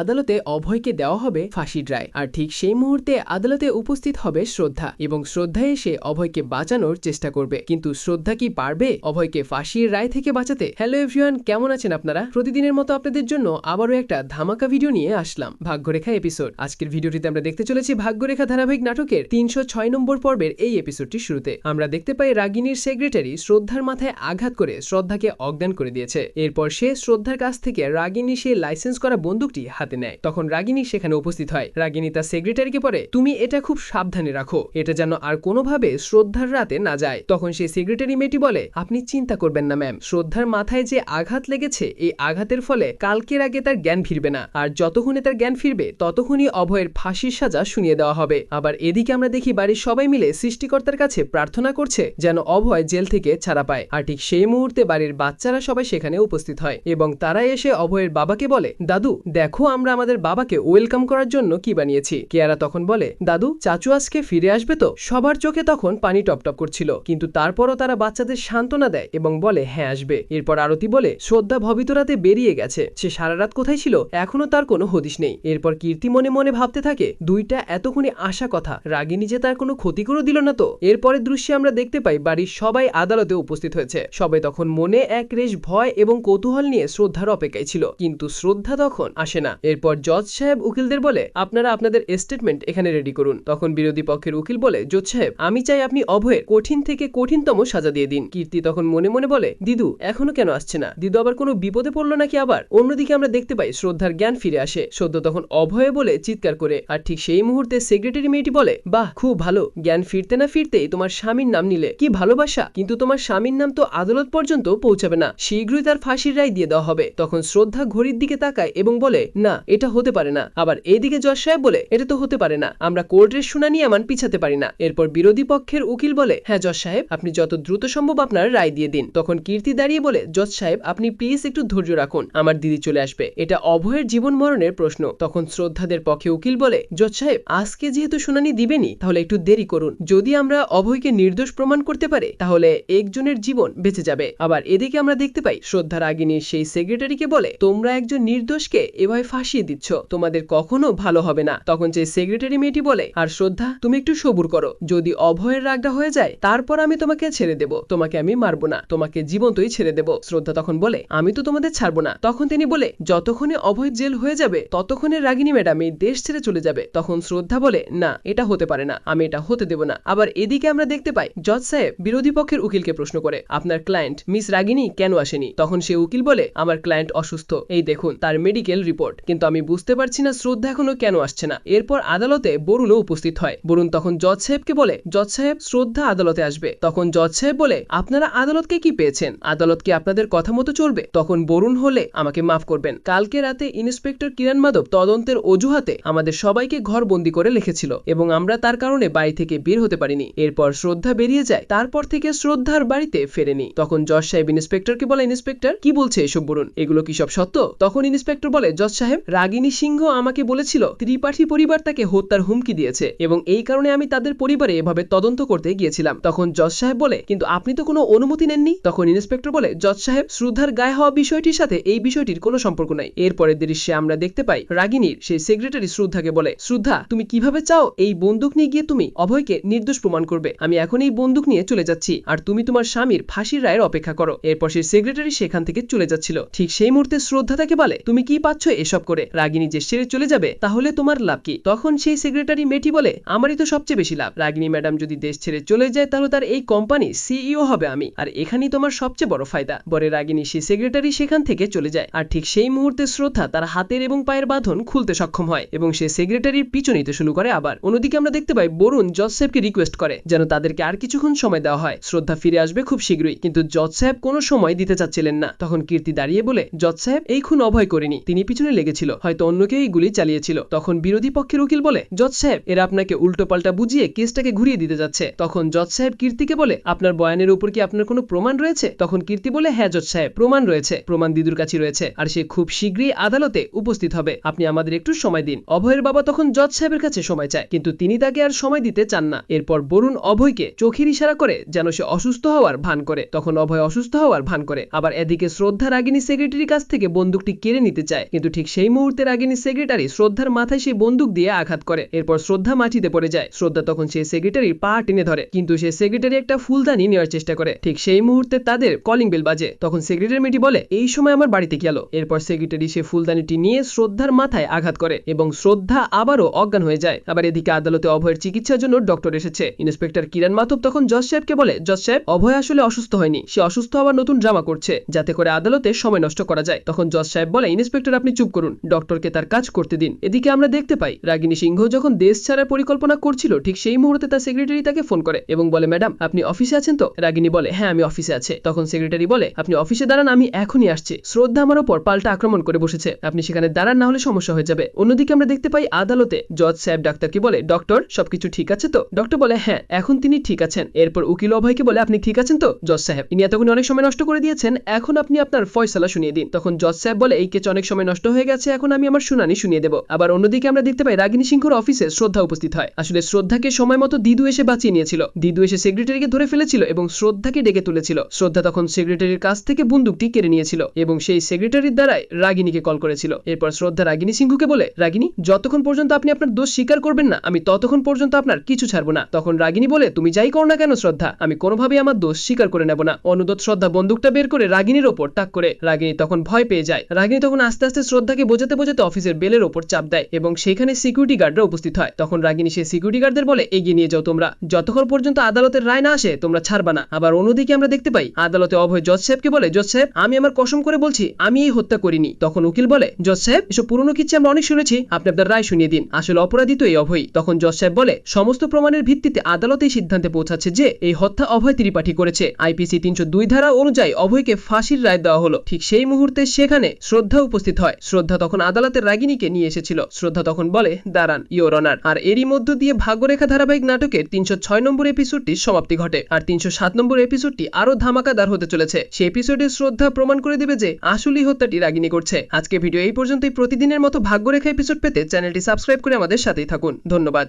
আদালতে অভয়কে দেওয়া হবে ফাঁসির রায়। আর ঠিক সেই মুহূর্তে আদালতে উপস্থিত হবে শ্রদ্ধা এবং শ্রদ্ধা এসে অভয়কে বাঁচানোর চেষ্টা করবে। কিন্তু শ্রদ্ধা কি পারবে অভয়কে ফাঁসির রায় থেকে বাঁচাতে? হ্যালো এভরিওয়ান, কেমন আছেন আপনারা? প্রতিদিনের মতো আপনাদের জন্য আবারও একটা ধামাকা ভিডিও নিয়ে আসলাম, ভাগ্যরেখা এপিসোড। আজকের ভিডিওটিতে আমরা দেখতে চলেছি ভাগ্যরেখা ধারাবাহিক নাটকের 306 নম্বর পর্বের এই এপিসোডটির শুরুতে আমরা দেখতে পাই রাগিনীর সেক্রেটারি শ্রদ্ধার মাথায় আঘাত করে শ্রদ্ধাকে অজ্ঞান করে দিয়েছে। এরপর সে শ্রদ্ধার কাছ থেকে রাগিনী সে লাইসেন্স করা বন্দুকটি হাতে নেয়। তখন রাগিনী সেখানে উপস্থিত হয়। রাগিনী তার সেক্রেটারিকে বলে, তুমি এটা খুব সাবধানে রাখো, এটা যেন আর কোনোভাবে শ্রদ্ধার রাতে না যায়। তখন সেই সেক্রেটারি মেয়েটি বলে, আপনি চিন্তা করবেন না ম্যাম, শ্রদ্ধার মাথায় যে আঘাত লেগেছে এই আঘাতের ফলে কালকের আগে তার জ্ঞান ফিরবে না, আর যতক্ষণে তার জ্ঞান ফিরবে ততক্ষণই অভয়ের ফাঁসির সাজা শুনিয়ে দেওয়া হবে। আবার এদিকে আমরা দেখি বাড়ির সবাই মিলে সৃষ্টিকর্তার কাছে প্রার্থনা করছে যেন অভয় জেল থেকে ছাড়া পায়। আর ঠিক সেই মুহূর্তে বাড়ির বাচ্চারা সবাই সেখানে উপস্থিত হয় এবং তারা এসে অভয়ের বাবাকে বলে, দাদু দেখো আমরা আমাদের বাবাকে ওয়েলকাম করার জন্য কি বানিয়েছি। কেয়ারা তখন বলে, দাদু চাচু আজকে ফিরে আসবে তো? সবার চোখে তখন পানি টপটপ করছিল, কিন্তু তারপরও তারা বাচ্চাদের সান্ত্বনা দেয় এবং বলে হ্যাঁ আসবে। এরপর আরতি বলে, শ্রদ্ধা ভবিত রাতে বেরিয়ে গেছে, সে সারা রাত কোথায় ছিল এখনো তার কোনো হদিশ নেই। এরপর কীর্তি মনে মনে ভাবতে থাকে, দুইটা এতক্ষণে আসা কথা, রাগিনী যে তার কোনো ক্ষতি করে দিল না তো। এরপরের দৃশ্যে আমরা দেখতে পাই বাড়ির সবাই আদালতে উপস্থিত হয়েছে। সবাই তখন মনে এক রেশ ভয় এবং কৌতূহল নিয়ে শ্রদ্ধার অপেক্ষায় ছিল, কিন্তু শ্রদ্ধা তখন আসে না। এরপর জজ সাহেব উকিলদের বলে, আপনারা আপনাদের স্টেটমেন্ট এখানে রেডি করুন। তখন বিরোধী পক্ষের উকিল বলে, জজ সাহেব আমি চাই আপনি অভয়ের কঠিন থেকে কঠিনতম সাজা দিয়ে দিন। কীর্তি তখন মনে মনে বলে, দিদু এখনো কেন আসছে না? দিদু আবার কোনো বিপদে পড়লো নাকি আবার? অন্যদিকে আমরা দেখতে পাই শ্রদ্ধার জ্ঞান ফিরে আসে। সদ্য তখন অভয়ে বলে চিৎকার করে। আর ঠিক সেই মুহূর্তে সেক্রেটারি মেয়েটি বলে, বাহ খুব ভালো, জ্ঞান ফিরতে না ফিরতেই তোমার স্বামীর নাম নিলে, কি ভালোবাসা। কিন্তু তোমার স্বামীর নাম তো আদালত পর্যন্ত পৌঁছাবে না, শীঘ্রই তার ফাঁসির রায় দিয়ে দেওয়া হবে। তখন শ্রদ্ধা ঘড়ির দিকে তাকায় এবং বলে, না এটা হতে পারে না। আবার এইদিকে জজ সাহেব বলে, এটা তো হতে পারে না, আমরা কোর্টের শুনানি এমন পিছাতে পারি না। এরপর বিরোধী পক্ষের উকিল বলে, হ্যাঁ জজ সাহেব আপনি যত দ্রুত সম্ভব আপনার রায় দিয়ে দিন। তখন কীর্তি দাঁড়িয়ে বলে, জজ সাহেব আপনি প্লিজ একটু ধৈর্য রাখুন, আমার দিদি চলে আসবে, এটা অভয়ের জীবন মরণের প্রশ্ন। তখন শ্রদ্ধাদের পক্ষে উকিল বলে, জজ সাহেব আজকে যেহেতু শুনানি দিবেনি তাহলে একটু দেরি করুন, যদি আমরা অভয়কে নির্দোষ প্রমাণ করতে পারে তাহলে একজনের জীবন বেঁচে যাবে। আবার এদিকে আমরা দেখতে পাই শ্রদ্ধা রাগিনীর সেই সেক্রেটারিকে বলে, তোমরা একজন নির্দোষকে এভাবে ফাঁসিয়ে দিচ্ছ, তোমাদের কখনো ভালো হবে না। তখন যে সেক্রেটারি মেয়েটি বলে, আর শ্রদ্ধা তুমি একটু সবুর করো, যদি অভয়ের রাগটা হয়ে যায় তারপর আমি তোমাকে ছেড়ে দেব, তোমাকে আমি মারবো না, তোমাকে জীবন্তই ছেড়ে দেব। শ্রদ্ধা তখন বলে, আমি তো তোমাদের ছাড়বো না। তখন তিনি বলে, যতক্ষণে অভয় জেল হয়ে যাবে ততক্ষণে রাগিনী ম্যাডাম এই দেশ ছেড়ে চলে যাবে। তখন শ্রদ্ধা বলে, না এটা হতে পারে না, আমি এটা হতে দেব না। আবার এদিকে আমরা দেখতে পাই জজ সাহেব বিরোধী পক্ষের উকিলকে প্রশ্ন করে, আপনার ক্লায়েন্ট মিস রাগিনী কেন আসেনি? তখন সে উকিল বলে, আমার ক্লায়েন্ট অসুস্থ, এই দেখুন তার মেডিকেল রিপোর্ট, কিন্তু আমি বুঝতে পারছি না শ্রদ্ধা এখনো কেন আসছে না। এরপর আদালতে বরুণও উপস্থিত হয়। বরুণ তখন জজ সাহেবকে বলে, জজ সাহেব শ্রদ্ধা আদালতে আসবে। তখন জজ সাহেব বলে, আপনারা আদালতকে কি পেয়েছেন? আদালত কি আপনাদের কথা মতো চলবে? তখন বরুণ হলে, আমাকে মাফ করবেন, কালকে রাতে ইন্সপেক্টর কিরণ মাধব তদন্তের অজুহাতে আমাদের সবাইকে ঘর বন্দি করে রেখেছিল এবং আমরা তার কারণে বাড়ি থেকে বের হতে পারিনি। এরপর শ্রদ্ধা বেরিয়ে যায়, তারপর থেকে শ্রদ্ধার বাড়িতে ফেরেনি। তখন জজ সাহেব ইন্সপেক্টরকে বলে, ইন্সপেক্টর কি বলছে এসব বরুণ, এগুলো কি সব সত্য? তখন ইন্সপেক্টর বলে, জজ সাহেব রাগিনী সিংহ আমাকে বলেছিল ত্রিপাঠী পরিবার তাকে হত্যার হুমকি দিয়েছে এবং এই কারণে আমি তাদের পরিবারে এভাবে তদন্ত করতে গিয়েছিলাম। তখন জজ সাহেব বলে, কিন্তু আপনি তো কোনো অনুমতি নেননি। তখন ইন্সপেক্টর বলে, জজ সাহেব শ্রদ্ধার গায়ে হওয়া বিষয়টির সাথে এই বিষয়টির কোনো সম্পর্ক নাই। এরপরের দৃশ্যে আমরা দেখতে পাই রাগিনীর সেই সেক্রেটারি শ্রদ্ধাকে বলে, শ্রদ্ধা তুমি কিভাবে চাও এই বন্দুক নিয়ে গিয়ে তুমি অভয়কে নির্দোষ প্রমাণ করবে? আমি এখন এই বন্দুক নিয়ে চলে যাচ্ছি, আর তুমি তোমার স্বামীর ফাঁসির রায়ের অপেক্ষা করো। এরপর সেই সেক্রেটারি সেখান থেকে চলে যাচ্ছিল। ঠিক সেই মুহূর্তে শ্রদ্ধা তাকে বলে, তুমি কি পাচ্ছ এসব করে? রাগিনী যে সেরে চলে যাবে তাহলে তোমার লাভ কি? তখন সেই সেক্রেটারি মেয়েটি বলে, আমারই তো সবচেয়ে বেশি লাভ, রাগিনী ম্যাডাম যদি দেশ ছেড়ে চলে যায় তাহলে তার এই কোম্পানি সিইও হবে আমি, আর এখানেই তোমার সবচেয়ে বড় ফায়দা। পরে রাগিনী সেই সেক্রেটারি সেখান থেকে চলে যায়। আর ঠিক সেই মুহূর্তে শ্রদ্ধা তার হাতের এবং পায়ের বাঁধন খুলতে সক্ষম হয় এবং সে সেক্রেটারির পিছু নিতে শুরু করে। আবার অন্যদিকে আমরা দেখতে পাই বরুণ জজ সাহেবকে রিকোয়েস্ট করে যেন তাদেরকে আর কিছুক্ষণ সময় দেওয়া হয়, শ্রদ্ধা ফিরে আসবে খুব শীঘ্রই, কিন্তু জজ সাহেব কোনো সময় দিতে চাচ্ছিলেন না। তখন কীর্তি দাঁড়িয়ে বলে, জজ সাহেব এই খুন অভয় করেনি, তিনি পিছনে লেগেছিল, হয়তো অন্য কেউ এই গুলি চালিয়েছিল। তখন বিরোধী পক্ষের উকিল বলে, জজ সাহেব এরা আপনাকে উল্টো পাল্টা বুঝিয়ে কেসটাকে ঘুরিয়ে দিতে যাচ্ছে। তখন জজ সাহেব কীর্তিকে বলে, আপনার বয়ানের উপর কি আপনার কোনো প্রমাণ রয়েছে? তখন কীর্তি বলে, হ্যাঁ জজ সাহেব প্রমাণ রয়েছে, প্রমাণ দিদুর কাছে রয়েছে, আর সে খুব শীঘ্রই আদালতে উপস্থিত হবে, আপনি আমাদের একটু সময় দিন। অভয়ের বাবা তখন জজ সাহেবের কাছে সময় চায়, কিন্তু তিনি তাকে আর সময় দিতে চান না। এরপর বরুণ অভয়কে চোখের ইশারা করে যেন সে অসুস্থ হওয়ার ভান করে। তখন অভয় অসুস্থ হওয়ার ভান করে। আবার এদিকে শ্রদ্ধা রাগিনী সেক্রেটারির কাছ থেকে বন্দুকটি কেড়ে নিতে চায়, কিন্তু ঠিক সেই সেই মুহূর্তে রাগিনীর সেক্রেটারি শ্রদ্ধার মাথায় সেই বন্দুক দিয়ে আঘাত করে। এরপর শ্রদ্ধা মাটিতে পড়ে যায়। শ্রদ্ধা তখন সেই সেক্রেটারির পা টেনে ধরে, কিন্তু সেই সেক্রেটারি একটা ফুলদানি নেওয়ার চেষ্টা করে। ঠিক সেই মুহূর্তে তাদের কলিং বেল বাজে। তখন সেক্রেটারি মেয়েটি বলে, এই সময় আমার বাড়িতে গেল। এরপর সেক্রেটারি সে ফুলদানিটি নিয়ে শ্রদ্ধার মাথায় আঘাত করে এবং শ্রদ্ধা আবারও অজ্ঞান হয়ে যায়। আবার এদিকে আদালতে অভয়ের চিকিৎসার জন্য ডক্টর এসেছে। ইন্সপেক্টর কিরণ মাথব তখন জজ সাহেবকে বলে, জজ সাহেব, অভয় আসলে অসুস্থ হয়নি, সে অসুস্থ হওয়ার নতুন ড্রামা করছে যাতে করে আদালতে সময় নষ্ট করা যায়। তখন জজ সাহেব বলে, ইন্সপেক্টর আপনি চুপ করুন, ডক্টরকে তার কাজ করতে দিন। এদিকে আমরা দেখতে পাই রাগিনী সিংহ যখন দেশ ছাড়ার পরিকল্পনা করছিল, ঠিক সেই মুহূর্তে তার সেক্রেটারি তাকে ফোন করে এবং বলে, ম্যাডাম আপনি অফিসে আছেন তো? রাগিনী বলে, হ্যাঁ আমি অফিসে আছে। তখন সেক্রেটারি বলে, আপনি অফিসে দাঁড়ান, আমি এখনই আসছি। শ্রদ্ধা আমার ওপর পাল্টা আক্রমণ করে বসেছে, আপনি সেখানে দাঁড়ান, না হলে সমস্যা হয়ে যাবে। অন্যদিকে আমরা দেখতে পাই আদালতে জজ সাহেব ডাক্তারকে বলে, ডক্টর সবকিছু ঠিক আছে তো? ডক্টর বলে, হ্যাঁ এখন তিনি ঠিক আছেন। এরপর উকিল অভয়কে বলে, আপনি ঠিক আছেন তো? জজ সাহেব, ইনি এতক্ষণ অনেক সময় নষ্ট করে দিয়েছেন, এখন আপনি আপনার ফয়সালা শুনিয়ে দিন। তখন জজ সাহেব বলে, এই কেস অনেক সময় নষ্ট হয়ে গেছে, এখন আমি আমার শুনানি শুনিয়ে দেব। আবার অন্যদিকে আমরা দেখতে পাই রাগিনী সিংহর অফিসে শ্রদ্ধা উপস্থিত হয়। আসলে শ্রদ্ধাকে সময় মতো দিদু এসে বাঁচিয়ে নিয়েছিল। দিদু এসে সেক্রেটারিকে ধরে ফেলেছিল এবং শ্রদ্ধাকে ডেকে তুলেছিল। শ্রদ্ধা তখন সেক্রেটারির কাছ থেকে বন্দুকটি কেড়ে নিয়েছিল এবং সেই সেক্রেটারির দ্বারাই রাগিনীকে কল করেছিল। এরপর শ্রদ্ধা রাগিনী সিংহকে বলে, রাগিনী যতক্ষণ পর্যন্ত আপনি আপনার দোষ স্বীকার করবেন না, আমি ততক্ষণ পর্যন্ত আপনার কিছু ছাড়বো না। তখন রাগিনী বলে, তুমি যাই করো না কেন শ্রদ্ধা, আমি কোনোভাবেই আমার দোষ স্বীকার করে নেব না। অনুদত শ্রদ্ধা বন্দুকটা বের করে রাগিনীর ওপর তাক করে। রাগিনী তখন ভয় পেয়ে যায়। রাগিনী তখন আস্তে আস্তে শ্রদ্ধাকে বোঝাতে বোঝাতে অফিসের বেলের ওপর চাপ দেয় এবং সেখানে সিকিউরিটি গার্ডরা উপস্থিত হয়। তখন রাগিনী সেই সিকিউরিটি গার্ডদের বলে, এগিয়ে নিয়ে যাও তোমরা, যতক্ষণ পর্যন্ত আদালতের রায় না আসে তোমরা ছাড়বা না। আবার অন্যদিকে আমরা দেখতে পাই আদালতে অভয় জজ সাহেবকে বলে, জজ সাহেব আমি আমার কসম করে বলছি আমি এই হত্যা করিনি। তখন উকিল বলে, জজ সাহেব এসব পুরনো কিচ্ছা আমরা অনেক শুনেছি, আপনি আপনার রায় শুনিয়ে দিন, আসলে অপরাধী তো এই অভয়। তখন জজ সাহেব বলে, সমস্ত প্রমাণের ভিত্তিতে আদালত এই সিদ্ধান্তে পৌঁছাচ্ছে যে এই হত্যা অভয় ত্রিপাঠী করেছে। আইপিসি 302 ধারা অনুযায়ী অভয়কে ফাঁসির রায় দেওয়া হলো। ঠিক সেই মুহূর্তে সেখানে শ্রদ্ধা উপস্থিত হয়। শ্রদ্ধা তখন আদালতের রাগিনীকে নিয়ে এসেছিল। শ্রদ্ধা তখন বলে, দাঁড়ান ইওর অনার। আর এরই মধ্য দিয়ে ভাগ্যরেখা ধারাবাহিক নাটকের 306 নম্বর এপিসোডটির সমাপ্তি ঘটে। আর 307 নম্বর এপিসোডটি আরো ধামাকাদার হতে চলেছে। সেই এপিসোডে শ্রদ্ধা প্রমাণ করে দেবে যে আসলেই হত্যাটি রাগিনী করছে। আজকে ভিডিও এই পর্যন্তই। প্রতিদিনের মতো ভাগ্যরেখা এপিসোড পেতে চ্যানেলটি সাবস্ক্রাইব করে আমাদের সাথেই থাকুন। ধন্যবাদ।